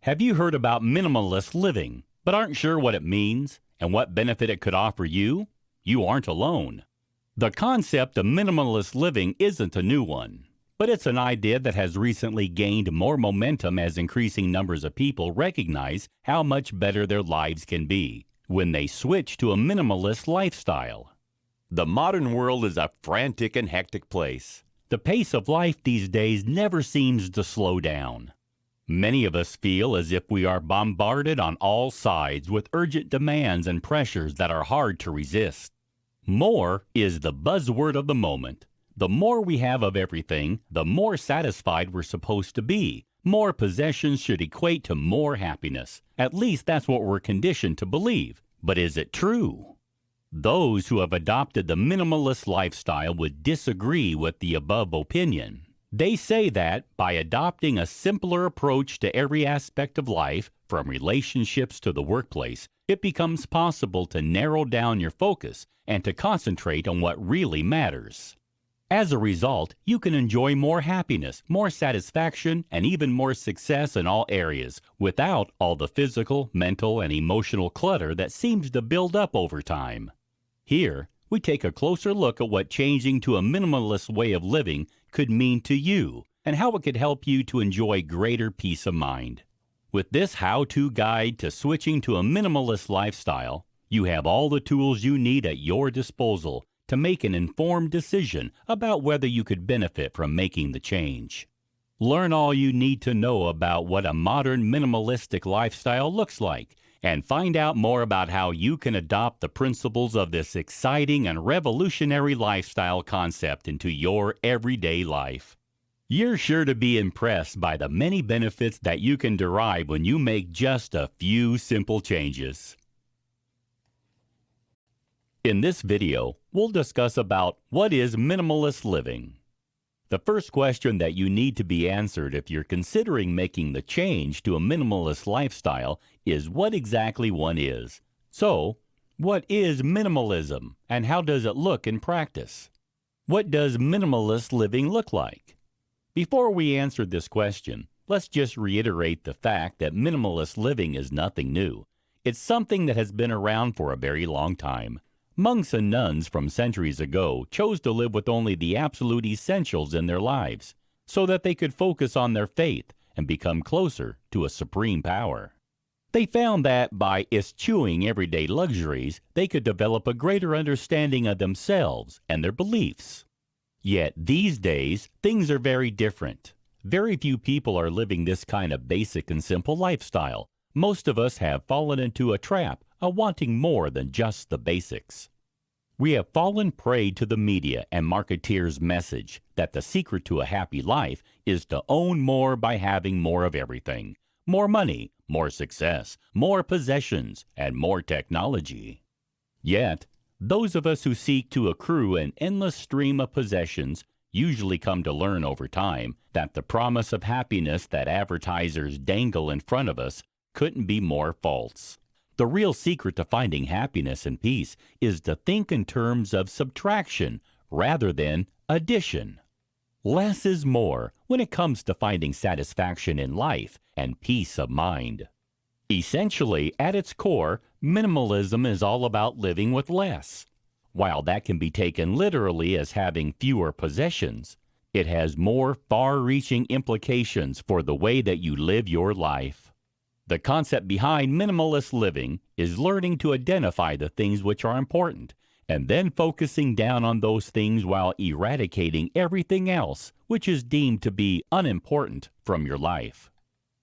Have you heard about minimalist living, but aren't sure what it means and what benefit it could offer you? You aren't alone. The concept of minimalist living isn't a new one, but it's an idea that has recently gained more momentum as increasing numbers of people recognize how much better their lives can be when they switch to a minimalist lifestyle. The modern world is a frantic and hectic place. The pace of life these days never seems to slow down. Many of us feel as if we are bombarded on all sides with urgent demands and pressures that are hard to resist. More is the buzzword of the moment. The more we have of everything, the more satisfied we're supposed to be. More possessions should equate to more happiness. At least that's what we're conditioned to believe. But is it true? Those who have adopted the minimalist lifestyle would disagree with the above opinion. They say that by adopting a simpler approach to every aspect of life, from relationships to the workplace, it becomes possible to narrow down your focus and to concentrate on what really matters. As a result, you can enjoy more happiness, more satisfaction, and even more success in all areas without all the physical, mental, and emotional clutter that seems to build up over time. Here, we take a closer look at what changing to a minimalist way of living could mean to you and how it could help you to enjoy greater peace of mind. With this how-to guide to switching to a minimalist lifestyle, you have all the tools you need at your disposal to make an informed decision about whether you could benefit from making the change. Learn all you need to know about what a modern minimalistic lifestyle looks like, and find out more about how you can adopt the principles of this exciting and revolutionary lifestyle concept into your everyday life. You're sure to be impressed by the many benefits that you can derive when you make just a few simple changes. In this video, we'll discuss about what is minimalist living. The first question that you need to be answered if you're considering making the change to a minimalist lifestyle is what exactly one is. So, what is minimalism and how does it look in practice? What does minimalist living look like? Before we answer this question, let's just reiterate the fact that minimalist living is nothing new. It's something that has been around for a very long time. Monks and nuns from centuries ago chose to live with only the absolute essentials in their lives, so that they could focus on their faith and become closer to a supreme power. They found that by eschewing everyday luxuries, they could develop a greater understanding of themselves and their beliefs. Yet these days, things are very different. Very few people are living this kind of basic and simple lifestyle. Most of us have fallen into a trap of wanting more than just the basics. We have fallen prey to the media and marketeers' message that the secret to a happy life is to own more by having more of everything. More money, more success, more possessions, and more technology. Yet, those of us who seek to accrue an endless stream of possessions usually come to learn over time that the promise of happiness that advertisers dangle in front of us couldn't be more false. The real secret to finding happiness and peace is to think in terms of subtraction rather than addition. Less is more when it comes to finding satisfaction in life and peace of mind. Essentially, at its core, minimalism is all about living with less. While that can be taken literally as having fewer possessions, it has more far-reaching implications for the way that you live your life. The concept behind minimalist living is learning to identify the things which are important, and then focusing down on those things while eradicating everything else which is deemed to be unimportant from your life.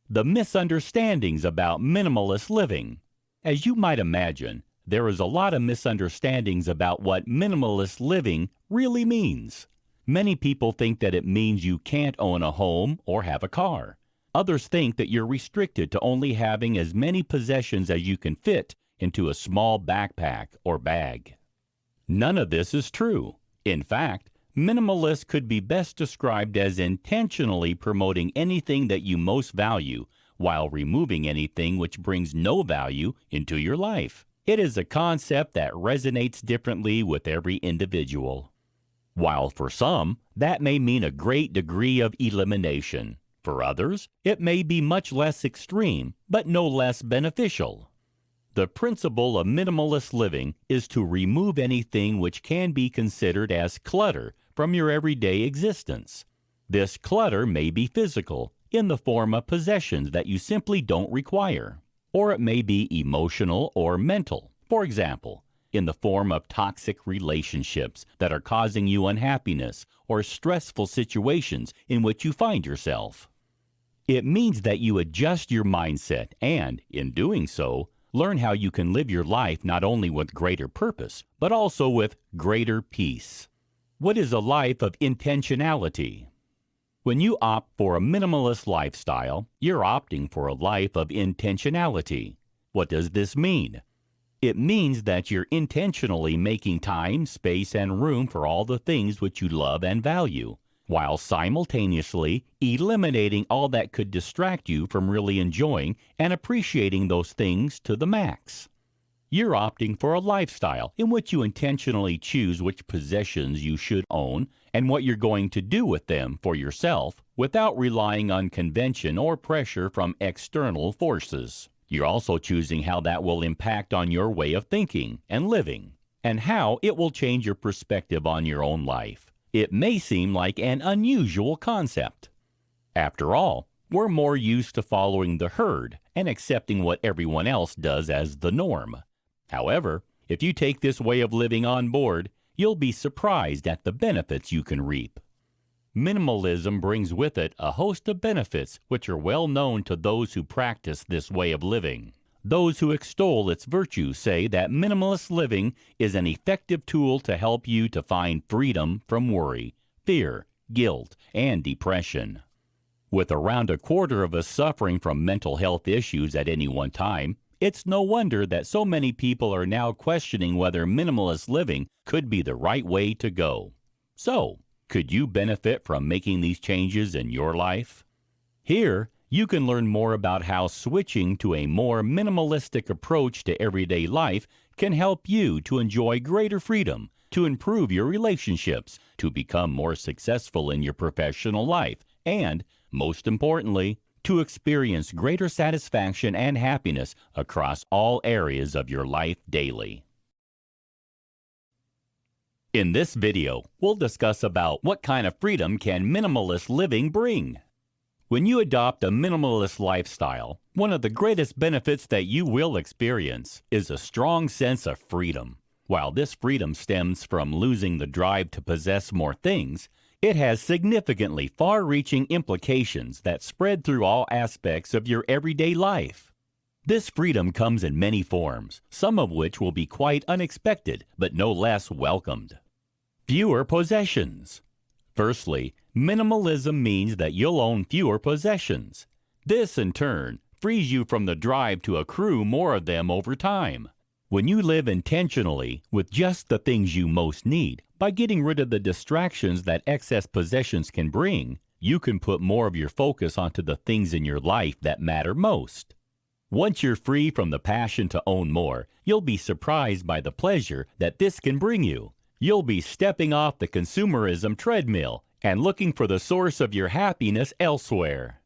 The misunderstandings about minimalist living. As you might imagine, there is a lot of misunderstandings about what minimalist living really means. Many people think that it means you can't own a home or have a car. Others think that you're restricted to only having as many possessions as you can fit into a small backpack or bag. None of this is true. In fact, minimalist could be best described as intentionally promoting anything that you most value while removing anything which brings no value into your life. It is a concept that resonates differently with every individual. While for some, that may mean a great degree of elimination. For others, it may be much less extreme, but no less beneficial. The principle of minimalist living is to remove anything which can be considered as clutter from your everyday existence. This clutter may be physical, in the form of possessions that you simply don't require, or it may be emotional or mental, for example, in the form of toxic relationships that are causing you unhappiness or stressful situations in which you find yourself. It means that you adjust your mindset and, in doing so, learn how you can live your life not only with greater purpose, but also with greater peace. What is a life of intentionality? When you opt for a minimalist lifestyle, you're opting for a life of intentionality. What does this mean? It means that you're intentionally making time, space, and room for all the things which you love and value, while simultaneously eliminating all that could distract you from really enjoying and appreciating those things to the max. You're opting for a lifestyle in which you intentionally choose which possessions you should own and what you're going to do with them for yourself without relying on convention or pressure from external forces. You're also choosing how that will impact on your way of thinking and living, and how it will change your perspective on your own life. It may seem like an unusual concept. After all, we're more used to following the herd and accepting what everyone else does as the norm. However, if you take this way of living on board, you'll be surprised at the benefits you can reap. Minimalism brings with it a host of benefits which are well known to those who practice this way of living. Those who extol its virtues say that minimalist living is an effective tool to help you to find freedom from worry, fear, guilt, and depression. With around a quarter of us suffering from mental health issues at any one time, it's no wonder that so many people are now questioning whether minimalist living could be the right way to go. So, could you benefit from making these changes in your life? Here, you can learn more about how switching to a more minimalistic approach to everyday life can help you to enjoy greater freedom, to improve your relationships, to become more successful in your professional life, and, most importantly, to experience greater satisfaction and happiness across all areas of your life daily. In this video, we'll discuss about what kind of freedom can minimalist living bring. When you adopt a minimalist lifestyle, one of the greatest benefits that you will experience is a strong sense of freedom. While this freedom stems from losing the drive to possess more things, it has significantly far-reaching implications that spread through all aspects of your everyday life. This freedom comes in many forms, some of which will be quite unexpected, but no less welcomed. Fewer possessions. Firstly, minimalism means that you'll own fewer possessions. This, in turn, frees you from the drive to accrue more of them over time. When you live intentionally with just the things you most need, by getting rid of the distractions that excess possessions can bring, you can put more of your focus onto the things in your life that matter most. Once you're free from the passion to own more, you'll be surprised by the pleasure that this can bring you. You'll be stepping off the consumerism treadmill and looking for the source of your happiness elsewhere.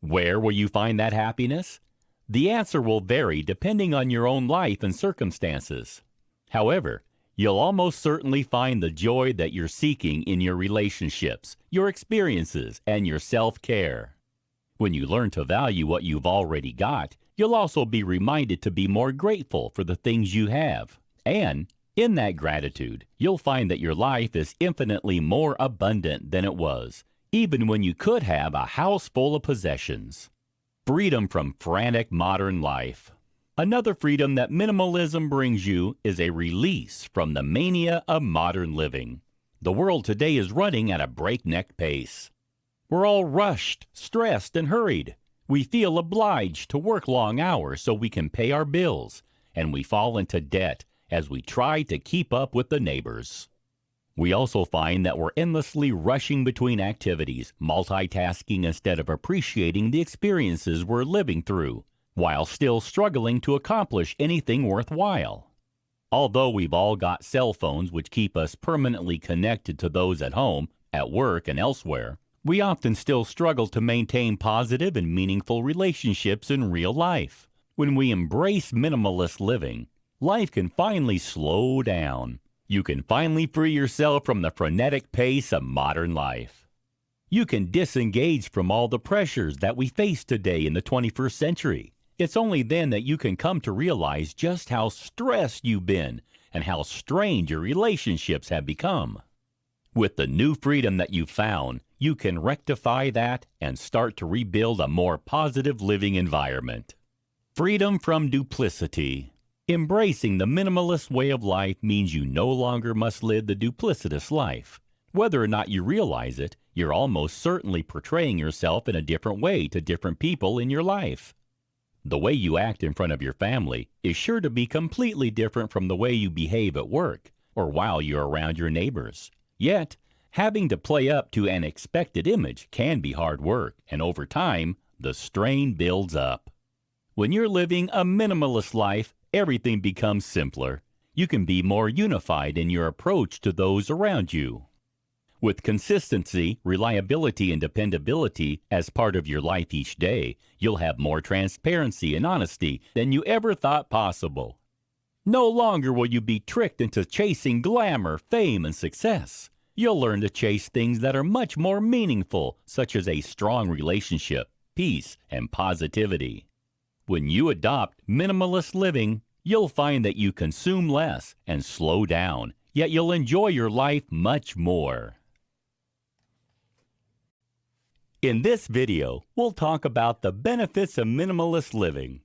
Where will you find that happiness? The answer will vary depending on your own life and circumstances. However, you'll almost certainly find the joy that you're seeking in your relationships, your experiences, and your self-care. When you learn to value what you've already got, you'll also be reminded to be more grateful for the things you have. And, in that gratitude, you'll find that your life is infinitely more abundant than it was, even when you could have a house full of possessions. Freedom from frantic modern life. Another freedom that minimalism brings you is a release from the mania of modern living. The world today is running at a breakneck pace. We're all rushed, stressed, and hurried. We feel obliged to work long hours so we can pay our bills, and we fall into debt as we try to keep up with the neighbors. We also find that we're endlessly rushing between activities, multitasking instead of appreciating the experiences we're living through, while still struggling to accomplish anything worthwhile. Although we've all got cell phones which keep us permanently connected to those at home, at work, and elsewhere, We often still struggle to maintain positive and meaningful relationships in real life. When we embrace minimalist living, life can finally slow down. You can finally free yourself from the frenetic pace of modern life. You can disengage from all the pressures that we face today in the 21st century. It's only then that you can come to realize just how stressed you've been and how strained your relationships have become. With the new freedom that you've found, you can rectify that and start to rebuild a more positive living environment. Freedom from duplicity. Embracing the minimalist way of life means you no longer must live the duplicitous life. Whether or not you realize it, you're almost certainly portraying yourself in a different way to different people in your life. The way you act in front of your family is sure to be completely different from the way you behave at work or while you're around your neighbors. Yet, having to play up to an expected image can be hard work, and over time, the strain builds up. When you're living a minimalist life, everything becomes simpler. You can be more unified in your approach to those around you. With consistency, reliability, and dependability as part of your life each day, you'll have more transparency and honesty than you ever thought possible. No longer will you be tricked into chasing glamour, fame, and success. You'll learn to chase things that are much more meaningful, such as a strong relationship, peace, and positivity. When you adopt minimalist living, you'll find that you consume less and slow down, yet you'll enjoy your life much more. In this video, we'll talk about the benefits of minimalist living.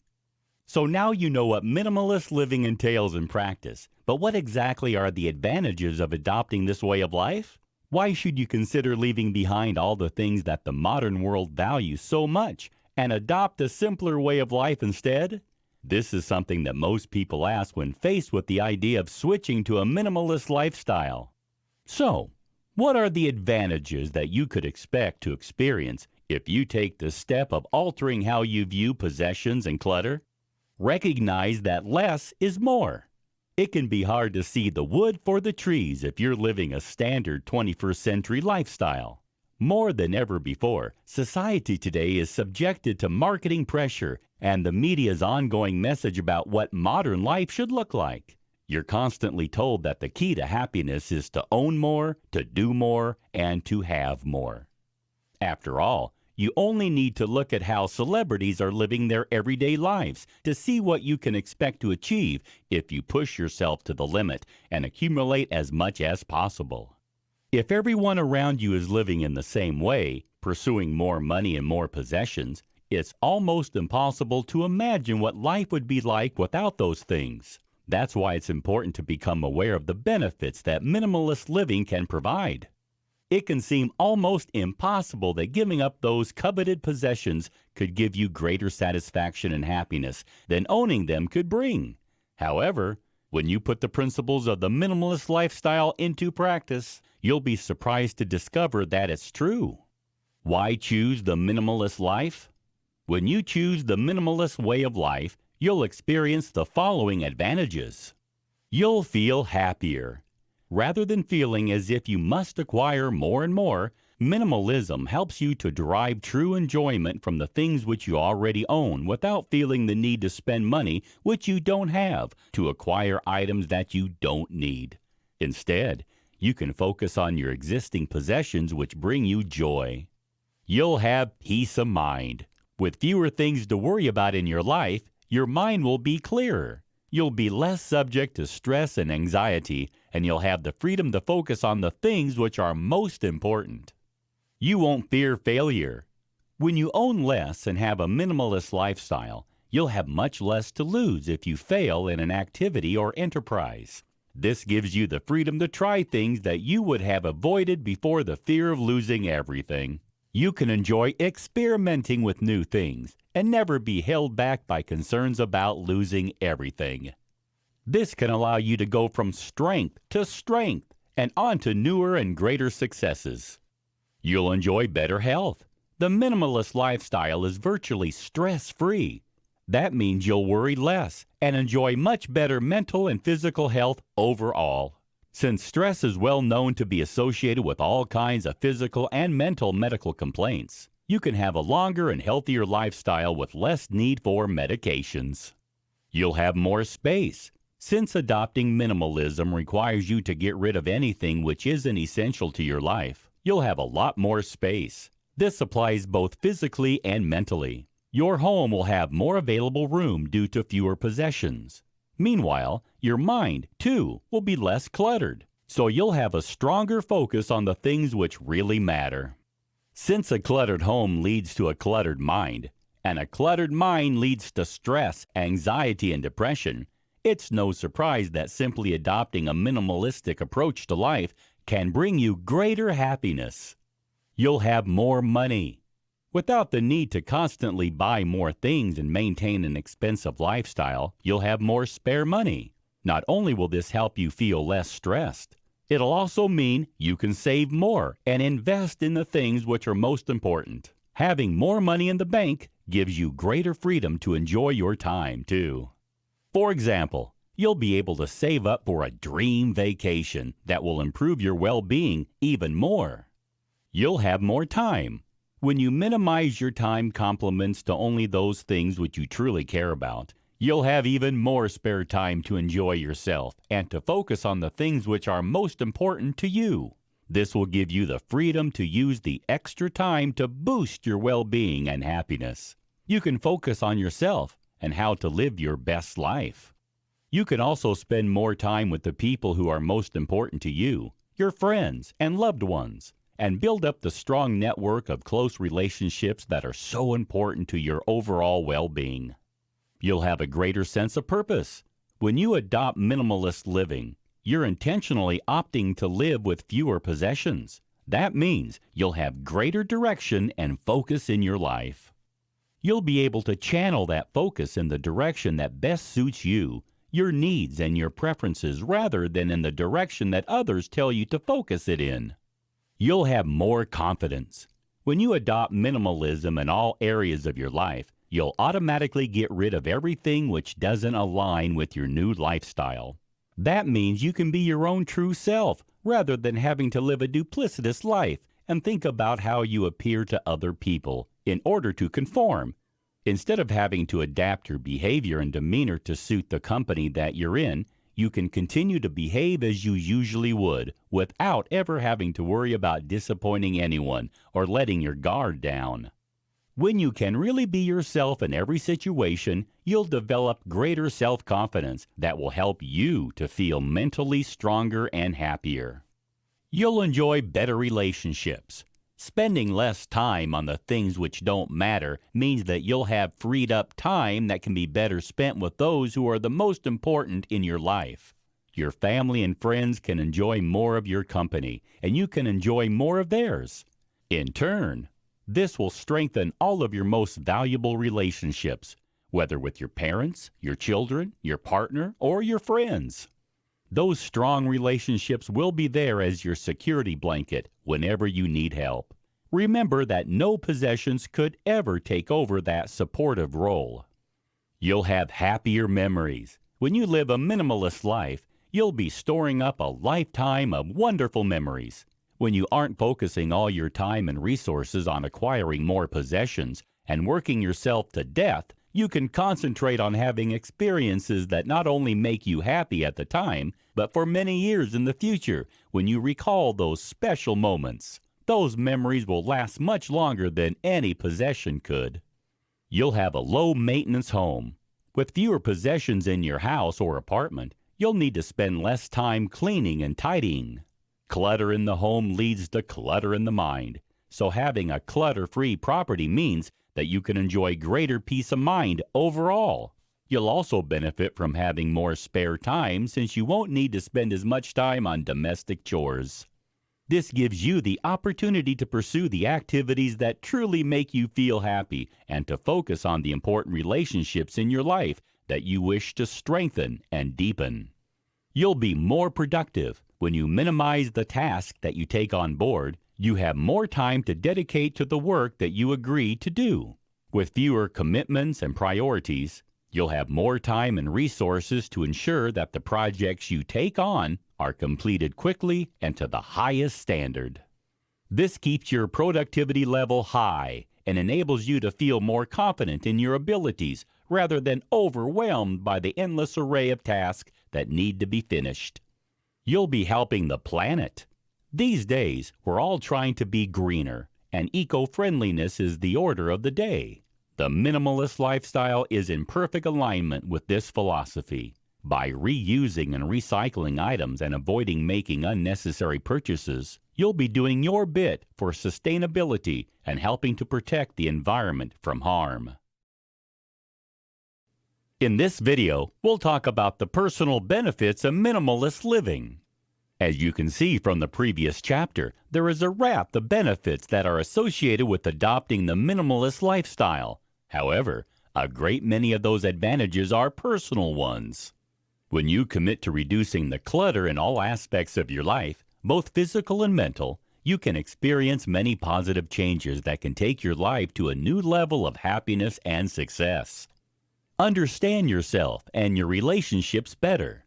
So now you know what minimalist living entails in practice, but what exactly are the advantages of adopting this way of life? Why should you consider leaving behind all the things that the modern world values so much and adopt a simpler way of life instead? This is something that most people ask when faced with the idea of switching to a minimalist lifestyle. So, what are the advantages that you could expect to experience if you take the step of altering how you view possessions and clutter? Recognize that less is more. It can be hard to see the wood for the trees if you're living a standard 21st century lifestyle. More than ever before, society today is subjected to marketing pressure and the media's ongoing message about what modern life should look like. You're constantly told that the key to happiness is to own more, to do more, and to have more. After all, you only need to look at how celebrities are living their everyday lives to see what you can expect to achieve if you push yourself to the limit and accumulate as much as possible. If everyone around you is living in the same way, pursuing more money and more possessions, it's almost impossible to imagine what life would be like without those things. That's why it's important to become aware of the benefits that minimalist living can provide. It can seem almost impossible that giving up those coveted possessions could give you greater satisfaction and happiness than owning them could bring. However, when you put the principles of the minimalist lifestyle into practice, you'll be surprised to discover that it's true. Why choose the minimalist life? When you choose the minimalist way of life, you'll experience the following advantages. You'll feel happier. Rather than feeling as if you must acquire more and more, minimalism helps you to derive true enjoyment from the things which you already own without feeling the need to spend money which you don't have to acquire items that you don't need. Instead, you can focus on your existing possessions which bring you joy. You'll have peace of mind. With fewer things to worry about in your life, your mind will be clearer. You'll be less subject to stress and anxiety, and you'll have the freedom to focus on the things which are most important. You won't fear failure. When you own less and have a minimalist lifestyle, you'll have much less to lose if you fail in an activity or enterprise. This gives you the freedom to try things that you would have avoided before the fear of losing everything. You can enjoy experimenting with new things and never be held back by concerns about losing everything. This can allow you to go from strength to strength and on to newer and greater successes. You'll enjoy better health. The minimalist lifestyle is virtually stress-free. That means you'll worry less and enjoy much better mental and physical health overall. Since stress is well known to be associated with all kinds of physical and mental medical complaints, you can have a longer and healthier lifestyle with less need for medications. You'll have more space. Since adopting minimalism requires you to get rid of anything which isn't essential to your life, you'll have a lot more space. This applies both physically and mentally. Your home will have more available room due to fewer possessions. Meanwhile, your mind, too, will be less cluttered, so you'll have a stronger focus on the things which really matter. Since a cluttered home leads to a cluttered mind, and a cluttered mind leads to stress, anxiety, and depression, it's no surprise that simply adopting a minimalistic approach to life can bring you greater happiness. You'll have more money. Without the need to constantly buy more things and maintain an expensive lifestyle, you'll have more spare money. Not only will this help you feel less stressed, it'll also mean you can save more and invest in the things which are most important. Having more money in the bank gives you greater freedom to enjoy your time, too. For example, you'll be able to save up for a dream vacation that will improve your well-being even more. You'll have more time. When you minimize your time compliments to only those things which you truly care about, you'll have even more spare time to enjoy yourself and to focus on the things which are most important to you. This will give you the freedom to use the extra time to boost your well-being and happiness. You can focus on yourself and how to live your best life. You can also spend more time with the people who are most important to you, your friends and loved ones, and build up the strong network of close relationships that are so important to your overall well-being. You'll have a greater sense of purpose. When you adopt minimalist living, you're intentionally opting to live with fewer possessions. That means you'll have greater direction and focus in your life. You'll be able to channel that focus in the direction that best suits you, your needs and your preferences, rather than in the direction that others tell you to focus it in. You'll have more confidence. When you adopt minimalism in all areas of your life, you'll automatically get rid of everything which doesn't align with your new lifestyle. That means you can be your own true self, rather than having to live a duplicitous life and think about how you appear to other people in order to conform. Instead of having to adapt your behavior and demeanor to suit the company that you're in, you can continue to behave as you usually would without ever having to worry about disappointing anyone or letting your guard down. When you can really be yourself in every situation, you'll develop greater self-confidence that will help you to feel mentally stronger and happier. You'll enjoy better relationships. Spending less time on the things which don't matter means that you'll have freed up time that can be better spent with those who are the most important in your life. Your family and friends can enjoy more of your company, and you can enjoy more of theirs. In turn, this will strengthen all of your most valuable relationships, whether with your parents, your children, your partner, or your friends. Those strong relationships will be there as your security blanket whenever you need help. Remember that no possessions could ever take over that supportive role. You'll have happier memories. When you live a minimalist life, you'll be storing up a lifetime of wonderful memories. When you aren't focusing all your time and resources on acquiring more possessions and working yourself to death, you can concentrate on having experiences that not only make you happy at the time, but for many years in the future when you recall those special moments. Those memories will last much longer than any possession could. You'll have a low-maintenance home. With fewer possessions in your house or apartment, you'll need to spend less time cleaning and tidying. Clutter in the home leads to clutter in the mind, so having a clutter-free property means that you can enjoy greater peace of mind overall. You'll also benefit from having more spare time since you won't need to spend as much time on domestic chores. This gives you the opportunity to pursue the activities that truly make you feel happy and to focus on the important relationships in your life that you wish to strengthen and deepen. You'll be more productive. When you minimize the task that you take on board, you have more time to dedicate to the work that you agree to do. With fewer commitments and priorities, you'll have more time and resources to ensure that the projects you take on are completed quickly and to the highest standard. This keeps your productivity level high and enables you to feel more confident in your abilities rather than overwhelmed by the endless array of tasks that need to be finished. You'll be helping the planet. These days, we're all trying to be greener, and eco-friendliness is the order of the day. The minimalist lifestyle is in perfect alignment with this philosophy. By reusing and recycling items and avoiding making unnecessary purchases, you'll be doing your bit for sustainability and helping to protect the environment from harm. In this video, we'll talk about the personal benefits of minimalist living. As you can see from the previous chapter, there is a raft of benefits that are associated with adopting the minimalist lifestyle. However, a great many of those advantages are personal ones. When you commit to reducing the clutter in all aspects of your life, both physical and mental, you can experience many positive changes that can take your life to a new level of happiness and success. Understand yourself and your relationships better.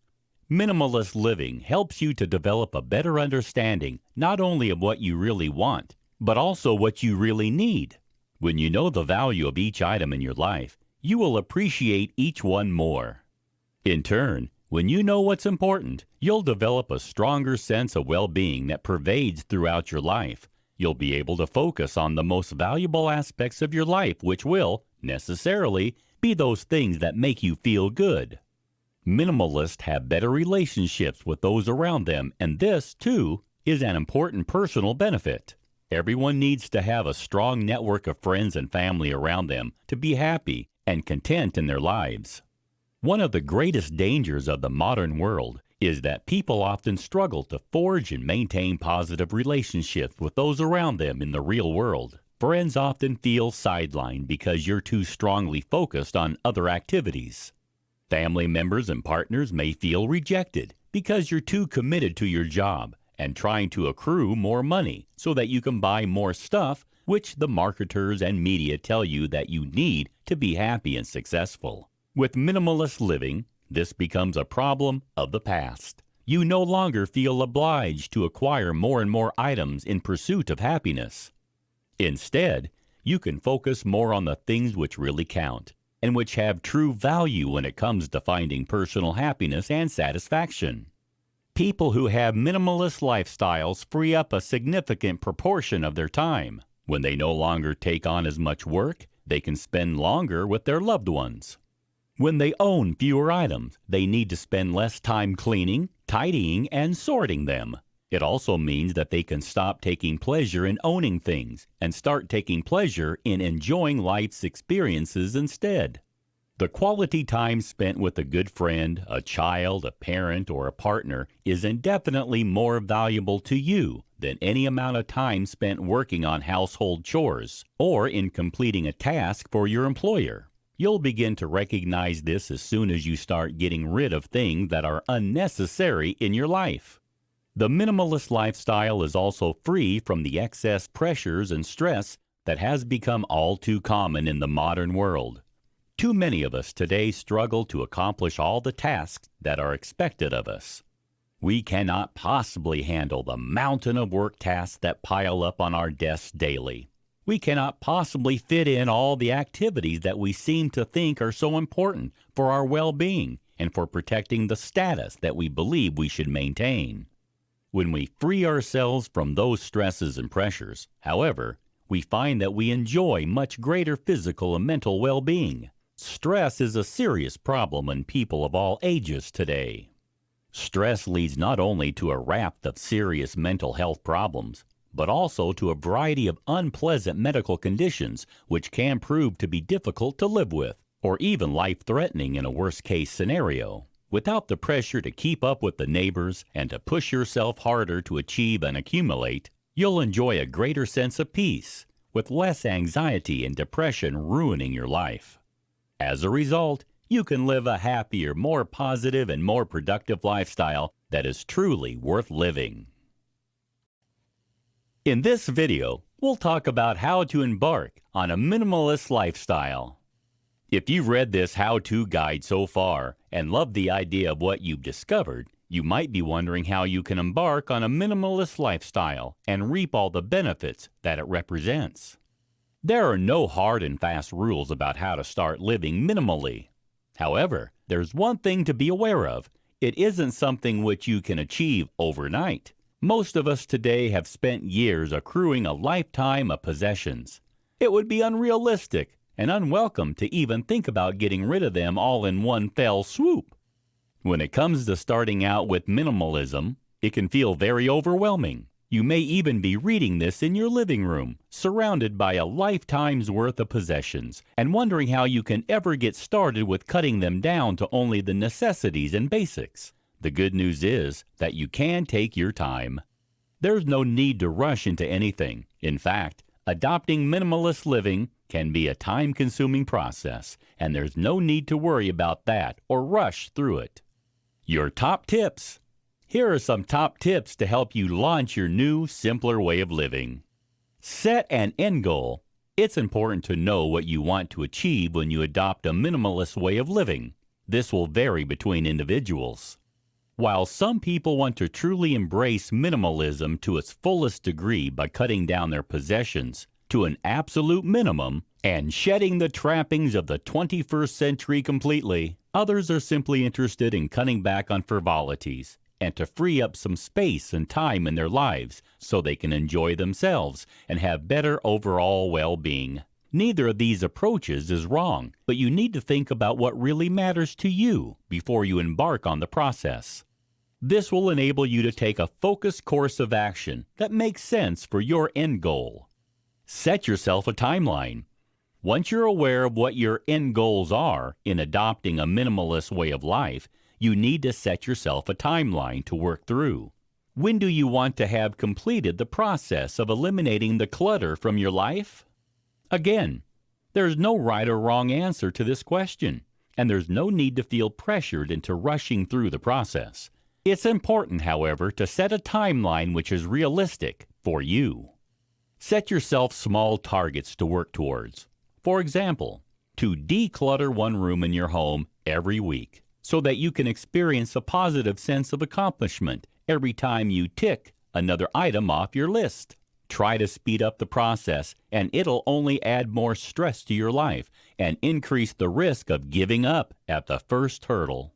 Minimalist living helps you to develop a better understanding not only of what you really want, but also what you really need. When you know the value of each item in your life, you will appreciate each one more. In turn, when you know what's important, you'll develop a stronger sense of well-being that pervades throughout your life. You'll be able to focus on the most valuable aspects of your life, which will, necessarily, be those things that make you feel good. Minimalists have better relationships with those around them, and this, too, is an important personal benefit. Everyone needs to have a strong network of friends and family around them to be happy and content in their lives. One of the greatest dangers of the modern world is that people often struggle to forge and maintain positive relationships with those around them in the real world. Friends often feel sidelined because you're too strongly focused on other activities. Family members and partners may feel rejected because you're too committed to your job and trying to accrue more money so that you can buy more stuff, which the marketers and media tell you that you need to be happy and successful. With minimalist living, this becomes a problem of the past. You no longer feel obliged to acquire more and more items in pursuit of happiness. Instead, you can focus more on the things which really count and which have true value when it comes to finding personal happiness and satisfaction. People who have minimalist lifestyles free up a significant proportion of their time. When they no longer take on as much work, they can spend longer with their loved ones. When they own fewer items, they need to spend less time cleaning, tidying, and sorting them. It also means that they can stop taking pleasure in owning things and start taking pleasure in enjoying life's experiences instead. The quality time spent with a good friend, a child, a parent, or a partner is indefinitely more valuable to you than any amount of time spent working on household chores or in completing a task for your employer. You'll begin to recognize this as soon as you start getting rid of things that are unnecessary in your life. The minimalist lifestyle is also free from the excess pressures and stress that has become all too common in the modern world. Too many of us today struggle to accomplish all the tasks that are expected of us. We cannot possibly handle the mountain of work tasks that pile up on our desks daily. We cannot possibly fit in all the activities that we seem to think are so important for our well-being and for protecting the status that we believe we should maintain. When we free ourselves from those stresses and pressures, however, we find that we enjoy much greater physical and mental well-being. Stress is a serious problem in people of all ages today. Stress leads not only to a raft of serious mental health problems, but also to a variety of unpleasant medical conditions which can prove to be difficult to live with, or even life-threatening in a worst-case scenario. Without the pressure to keep up with the neighbors and to push yourself harder to achieve and accumulate, you'll enjoy a greater sense of peace, with less anxiety and depression ruining your life. As a result, you can live a happier, more positive, and more productive lifestyle that is truly worth living. In this video, we'll talk about how to embark on a minimalist lifestyle. If you've read this how-to guide so far and love the idea of what you've discovered, You might be wondering how you can embark on a minimalist lifestyle and reap all the benefits that it represents. There are no hard and fast rules about how to start living minimally. However, there's one thing to be aware of. It isn't something which you can achieve overnight. Most of us today have spent years accruing a lifetime of possessions. It would be unrealistic and unwelcome to even think about getting rid of them all in one fell swoop. When it comes to starting out with minimalism, it can feel very overwhelming. You may even be reading this in your living room, surrounded by a lifetime's worth of possessions, and wondering how you can ever get started with cutting them down to only the necessities and basics. The good news is that you can take your time. There's no need to rush into anything. In fact, adopting minimalist living can be a time-consuming process, and there's no need to worry about that or rush through it. Your top tips. Here are some top tips to help you launch your new, simpler way of living. Set an end goal. It's important to know what you want to achieve when you adopt a minimalist way of living. This will vary between individuals. While some people want to truly embrace minimalism to its fullest degree by cutting down their possessions to an absolute minimum and shedding the trappings of the 21st century completely, others are simply interested in cutting back on frivolities and to free up some space and time in their lives so they can enjoy themselves and have better overall well-being. Neither of these approaches is wrong, but you need to think about what really matters to you before you embark on the process. This will enable you to take a focused course of action that makes sense for your end goal. Set yourself a timeline. Once you're aware of what your end goals are in adopting a minimalist way of life, you need to set yourself a timeline to work through. When do you want to have completed the process of eliminating the clutter from your life? Again, there's no right or wrong answer to this question, and there's no need to feel pressured into rushing through the process. It's important, however, to set a timeline which is realistic for you. Set yourself small targets to work towards. For example, to declutter one room in your home every week so that you can experience a positive sense of accomplishment every time you tick another item off your list. Try to speed up the process, and it'll only add more stress to your life and increase the risk of giving up at the first hurdle.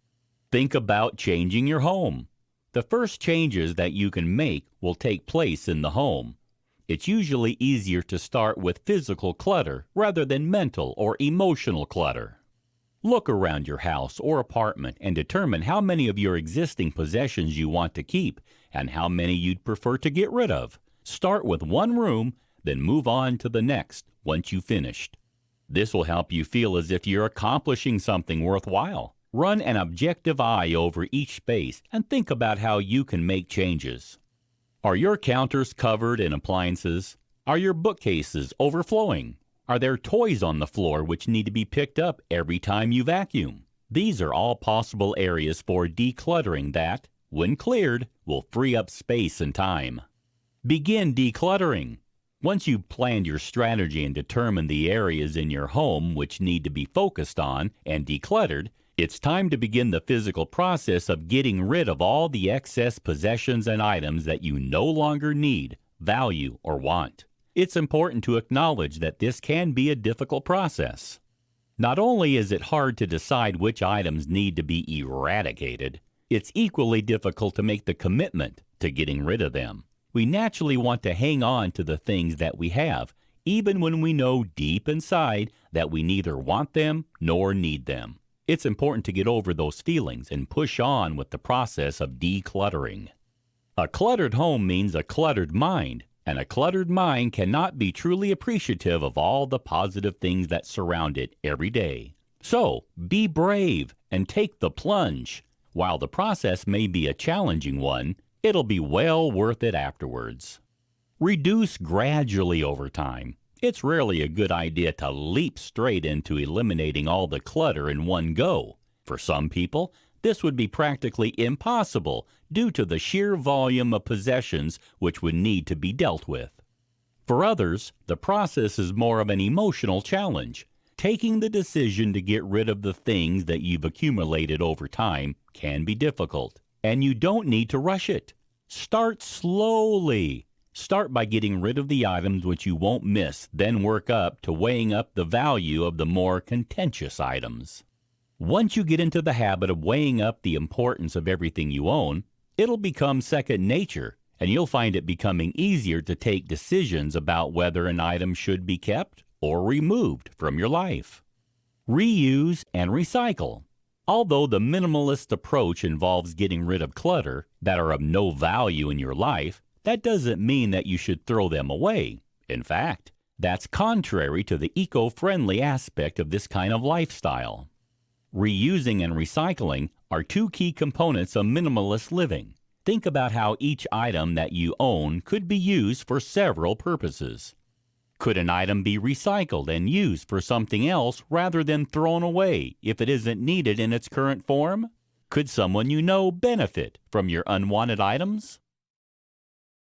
Think about changing your home. The first changes that you can make will take place in the home. It's usually easier to start with physical clutter rather than mental or emotional clutter. Look around your house or apartment and determine how many of your existing possessions you want to keep and how many you'd prefer to get rid of. Start with one room, then move on to the next once you've finished. This will help you feel as if you're accomplishing something worthwhile. Run an objective eye over each space and think about how you can make changes. Are your counters covered in appliances? Are your bookcases overflowing? Are there toys on the floor which need to be picked up every time you vacuum? These are all possible areas for decluttering that, when cleared, will free up space and time. Begin decluttering. Once you've planned your strategy and determined the areas in your home which need to be focused on and decluttered, it's time to begin the physical process of getting rid of all the excess possessions and items that you no longer need, value, or want. It's important to acknowledge that this can be a difficult process. Not only is it hard to decide which items need to be eradicated, it's equally difficult to make the commitment to getting rid of them. We naturally want to hang on to the things that we have, even when we know deep inside that we neither want them nor need them. It's important to get over those feelings and push on with the process of decluttering. A cluttered home means a cluttered mind, and a cluttered mind cannot be truly appreciative of all the positive things that surround it every day. So, be brave and take the plunge. While the process may be a challenging one, it'll be well worth it afterwards. Reduce gradually over time. It's rarely a good idea to leap straight into eliminating all the clutter in one go. For some people, this would be practically impossible due to the sheer volume of possessions which would need to be dealt with. For others, the process is more of an emotional challenge. Taking the decision to get rid of the things that you've accumulated over time can be difficult. And you don't need to rush it. Start slowly. Start by getting rid of the items which you won't miss, then work up to weighing up the value of the more contentious items. Once you get into the habit of weighing up the importance of everything you own, it'll become second nature, and you'll find it becoming easier to take decisions about whether an item should be kept or removed from your life. Reuse and recycle. Although the minimalist approach involves getting rid of clutter that are of no value in your life, that doesn't mean that you should throw them away. In fact, that's contrary to the eco-friendly aspect of this kind of lifestyle. Reusing and recycling are two key components of minimalist living. Think about how each item that you own could be used for several purposes. Could an item be recycled and used for something else rather than thrown away if it isn't needed in its current form? Could someone you know benefit from your unwanted items?